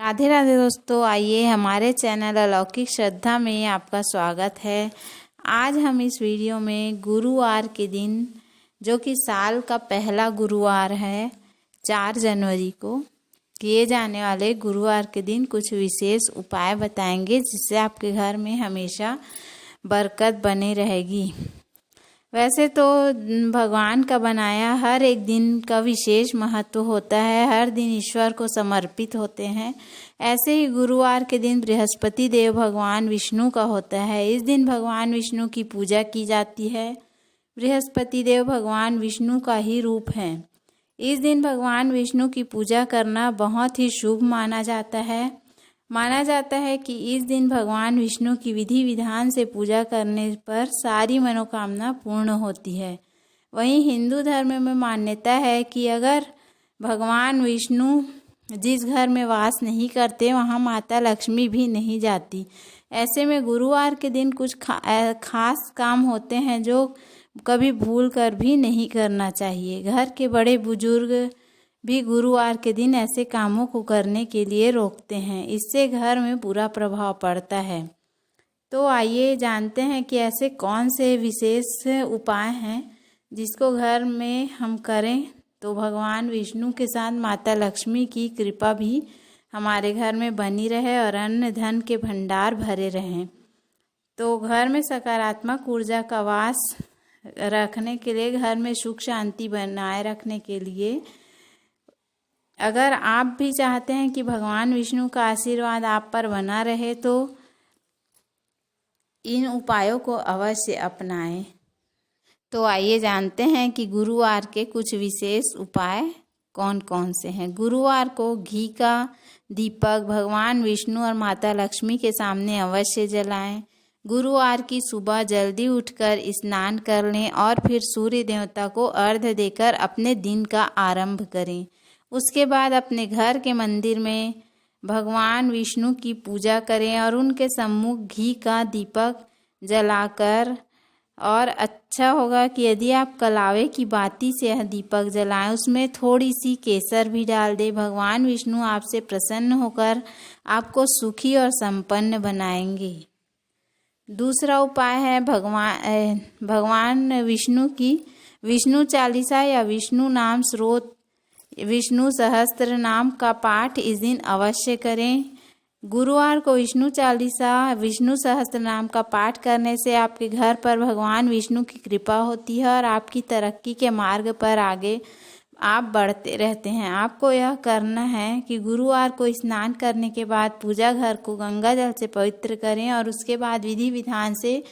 राधे राधे दोस्तों, आइए हमारे चैनल अलौकिक श्रद्धा में आपका स्वागत है। आज हम इस वीडियो में गुरुवार के दिन, जो कि साल का पहला गुरुवार है, 4 जनवरी को किए जाने वाले गुरुवार के दिन कुछ विशेष उपाय बताएंगे, जिससे आपके घर में हमेशा बरकत बनी रहेगी। वैसे तो भगवान का बनाया हर एक दिन का विशेष महत्व होता है, हर दिन ईश्वर को समर्पित होते हैं। ऐसे ही गुरुवार के दिन बृहस्पति देव भगवान विष्णु का होता है। इस दिन भगवान विष्णु की पूजा की जाती है। बृहस्पति देव भगवान विष्णु का ही रूप है। इस दिन भगवान विष्णु की पूजा करना बहुत ही शुभ माना जाता है। माना जाता है कि इस दिन भगवान विष्णु की विधि विधान से पूजा करने पर सारी मनोकामना पूर्ण होती है। वहीं हिंदू धर्म में मान्यता है कि अगर भगवान विष्णु जिस घर में वास नहीं करते, वहाँ माता लक्ष्मी भी नहीं जाती। ऐसे में गुरुवार के दिन कुछ खास काम होते हैं जो कभी भूल कर भी नहीं करना चाहिए। घर के बड़े बुजुर्ग भी गुरुवार के दिन ऐसे कामों को करने के लिए रोकते हैं। इससे घर में बुरा प्रभाव पड़ता है। तो आइए जानते हैं कि ऐसे कौन से विशेष उपाय हैं जिसको घर में हम करें तो भगवान विष्णु के साथ माता लक्ष्मी की कृपा भी हमारे घर में बनी रहे और अन्न धन के भंडार भरे रहें। तो घर में सकारात्मक ऊर्जा का वास रखने के लिए, घर में सुख शांति बनाए रखने के लिए, अगर आप भी चाहते हैं कि भगवान विष्णु का आशीर्वाद आप पर बना रहे, तो इन उपायों को अवश्य अपनाएं। तो आइए जानते हैं कि गुरुवार के कुछ विशेष उपाय कौन कौन से हैं। गुरुवार को घी का दीपक भगवान विष्णु और माता लक्ष्मी के सामने अवश्य जलाएं। गुरुवार की सुबह जल्दी उठकर स्नान कर लें और फिर सूर्य देवता को अर्घ्य देकर अपने दिन का आरंभ करें। उसके बाद अपने घर के मंदिर में भगवान विष्णु की पूजा करें और उनके सम्मुख घी का दीपक जलाकर, और अच्छा होगा कि यदि आप कलावे की बाती से यह दीपक जलाएं, उसमें थोड़ी सी केसर भी डाल दें। भगवान विष्णु आपसे प्रसन्न होकर आपको सुखी और संपन्न बनाएंगे। दूसरा उपाय है भगवान विष्णु की विष्णु चालीसा या विष्णु नाम स्रोत, विष्णु सहस्त्र नाम का पाठ इस दिन अवश्य करें। गुरुवार को विष्णु चालीसा, विष्णु सहस्त्र नाम का पाठ करने से आपके घर पर भगवान विष्णु की कृपा होती है और आपकी तरक्की के मार्ग पर आगे आप बढ़ते रहते हैं। आपको यह करना है कि गुरुवार को स्नान करने के बाद पूजा घर को गंगा जल से पवित्र करें और उसके बाद विधि विधान से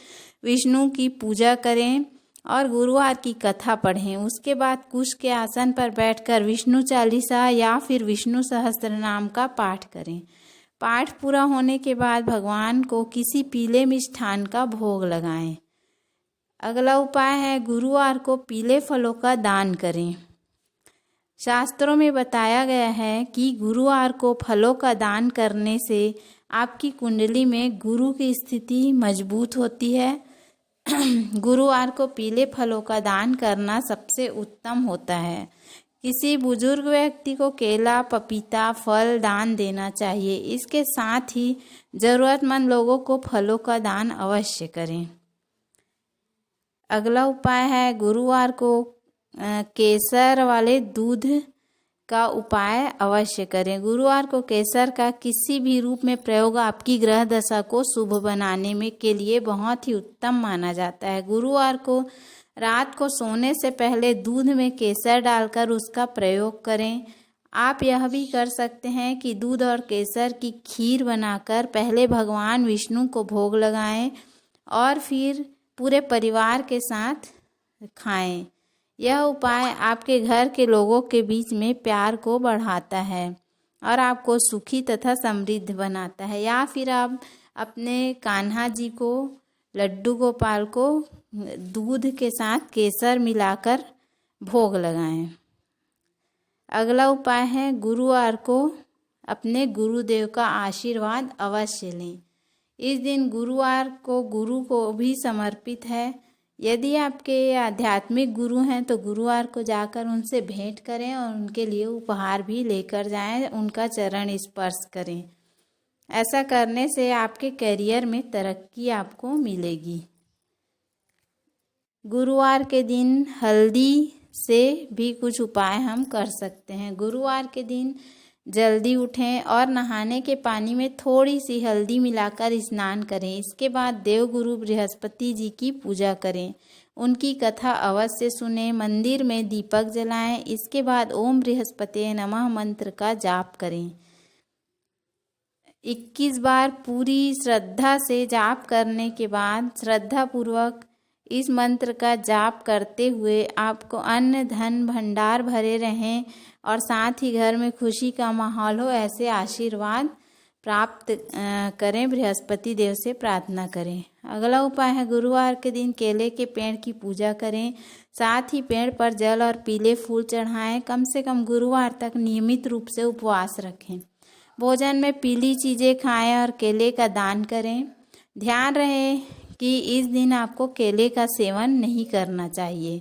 विष्णु की पूजा करें और गुरुवार की कथा पढ़ें। उसके बाद कुश के आसन पर बैठकर विष्णु चालीसा या फिर विष्णु सहस्त्र नाम का पाठ करें। पाठ पूरा होने के बाद भगवान को किसी पीले मिष्ठान का भोग लगाएं। अगला उपाय है गुरुवार को पीले फलों का दान करें। शास्त्रों में बताया गया है कि गुरुवार को फलों का दान करने से आपकी कुंडली में गुरु की स्थिति मजबूत होती है। गुरुवार को पीले फलों का दान करना सबसे उत्तम होता है। किसी बुजुर्ग व्यक्ति को केला, पपीता, फल दान देना चाहिए। इसके साथ ही जरूरतमंद लोगों को फलों का दान अवश्य करें। अगला उपाय है गुरुवार को केसर वाले दूध का उपाय अवश्य करें। गुरुवार को केसर का किसी भी रूप में प्रयोग आपकी ग्रह दशा को शुभ बनाने में के लिए बहुत ही उत्तम माना जाता है। गुरुवार को रात को सोने से पहले दूध में केसर डालकर उसका प्रयोग करें। आप यह भी कर सकते हैं कि दूध और केसर की खीर बनाकर पहले भगवान विष्णु को भोग लगाएं और फिर पूरे परिवार के साथ खाएं। यह उपाय आपके घर के लोगों के बीच में प्यार को बढ़ाता है और आपको सुखी तथा समृद्ध बनाता है। या फिर आप अपने कान्हा जी को, लड्डू गोपाल को दूध के साथ केसर मिलाकर भोग लगाएं। अगला उपाय है गुरुवार को अपने गुरुदेव का आशीर्वाद अवश्य लें। इस दिन गुरुवार को गुरु को भी समर्पित है। यदि आपके आध्यात्मिक गुरु हैं तो गुरुवार को जाकर उनसे भेंट करें और उनके लिए उपहार भी लेकर जाएं, उनका चरण स्पर्श करें। ऐसा करने से आपके करियर में तरक्की आपको मिलेगी। गुरुवार के दिन हल्दी से भी कुछ उपाय हम कर सकते हैं। गुरुवार के दिन जल्दी उठें और नहाने के पानी में थोड़ी सी हल्दी मिलाकर स्नान करें। इसके बाद देवगुरु बृहस्पति जी की पूजा करें, उनकी कथा अवश्य सुनें, मंदिर में दीपक जलाएं। इसके बाद ओम बृहस्पति नमः मंत्र का जाप करें। 21 बार पूरी श्रद्धा से जाप करने के बाद श्रद्धापूर्वक इस मंत्र का जाप करते हुए आपको अन्न धन भंडार भरे रहें और साथ ही घर में खुशी का माहौल हो, ऐसे आशीर्वाद प्राप्त करें। बृहस्पति देव से प्रार्थना करें। अगला उपाय है गुरुवार के दिन केले के पेड़ की पूजा करें, साथ ही पेड़ पर जल और पीले फूल चढ़ाएं। कम से कम गुरुवार तक नियमित रूप से उपवास रखें। भोजन में पीली चीज़ें खाएं और केले का दान करें। ध्यान रहे कि इस दिन आपको केले का सेवन नहीं करना चाहिए।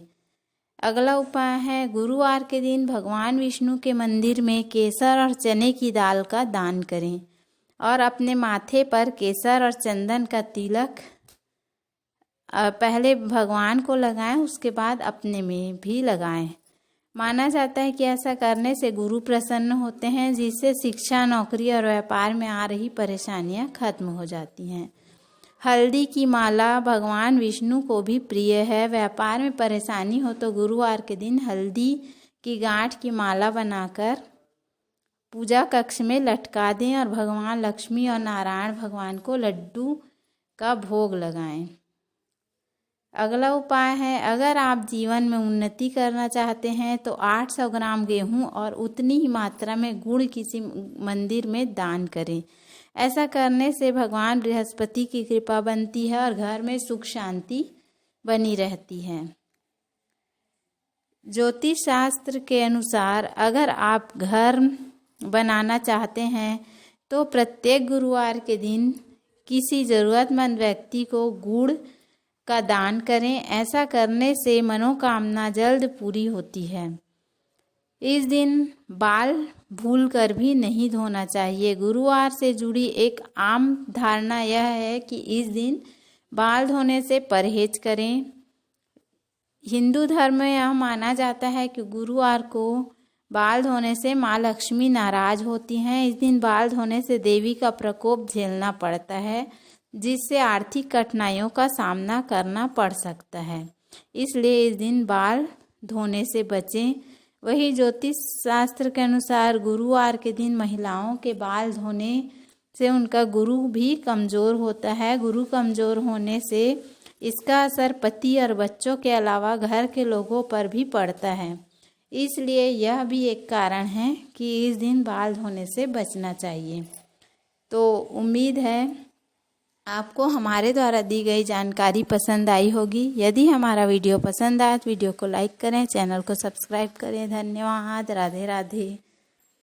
अगला उपाय है गुरुवार के दिन भगवान विष्णु के मंदिर में केसर और चने की दाल का दान करें और अपने माथे पर केसर और चंदन का तिलक पहले भगवान को लगाएं, उसके बाद अपने में भी लगाएं। माना जाता है कि ऐसा करने से गुरु प्रसन्न होते हैं, जिससे शिक्षा, नौकरी और व्यापार में आ रही परेशानियां खत्म हो जाती हैं। हल्दी की माला भगवान विष्णु को भी प्रिय है। व्यापार में परेशानी हो तो गुरुवार के दिन हल्दी की गांठ की माला बनाकर पूजा कक्ष में लटका दें और भगवान लक्ष्मी और नारायण भगवान को लड्डू का भोग लगाएं। अगला उपाय है अगर आप जीवन में उन्नति करना चाहते हैं तो 800 ग्राम गेहूं और उतनी ही मात्रा में गुड़ किसी मंदिर में दान करें। ऐसा करने से भगवान बृहस्पति की कृपा बनती है और घर में सुख शांति बनी रहती है। ज्योतिष शास्त्र के अनुसार अगर आप घर बनाना चाहते हैं तो प्रत्येक गुरुवार के दिन किसी ज़रूरतमंद व्यक्ति को गुड़ का दान करें। ऐसा करने से मनोकामना जल्द पूरी होती है। इस दिन बाल भूल कर भी नहीं धोना चाहिए। गुरुवार से जुड़ी एक आम धारणा यह है कि इस दिन बाल धोने से परहेज करें। हिंदू धर्म में यह माना जाता है कि गुरुवार को बाल धोने से माँ लक्ष्मी नाराज होती हैं। इस दिन बाल धोने से देवी का प्रकोप झेलना पड़ता है, जिससे आर्थिक कठिनाइयों का सामना करना पड़ सकता है। इसलिए इस दिन बाल धोने से बचें। वही ज्योतिष शास्त्र के अनुसार गुरुवार के दिन महिलाओं के बाल धोने से उनका गुरु भी कमज़ोर होता है। गुरु कमज़ोर होने से इसका असर पति और बच्चों के अलावा घर के लोगों पर भी पड़ता है। इसलिए यह भी एक कारण है कि इस दिन बाल धोने से बचना चाहिए। तो उम्मीद है आपको हमारे द्वारा दी गई जानकारी पसंद आई होगी। यदि हमारा वीडियो पसंद आए तो वीडियो को लाइक करें, चैनल को सब्सक्राइब करें। धन्यवाद। राधे राधे।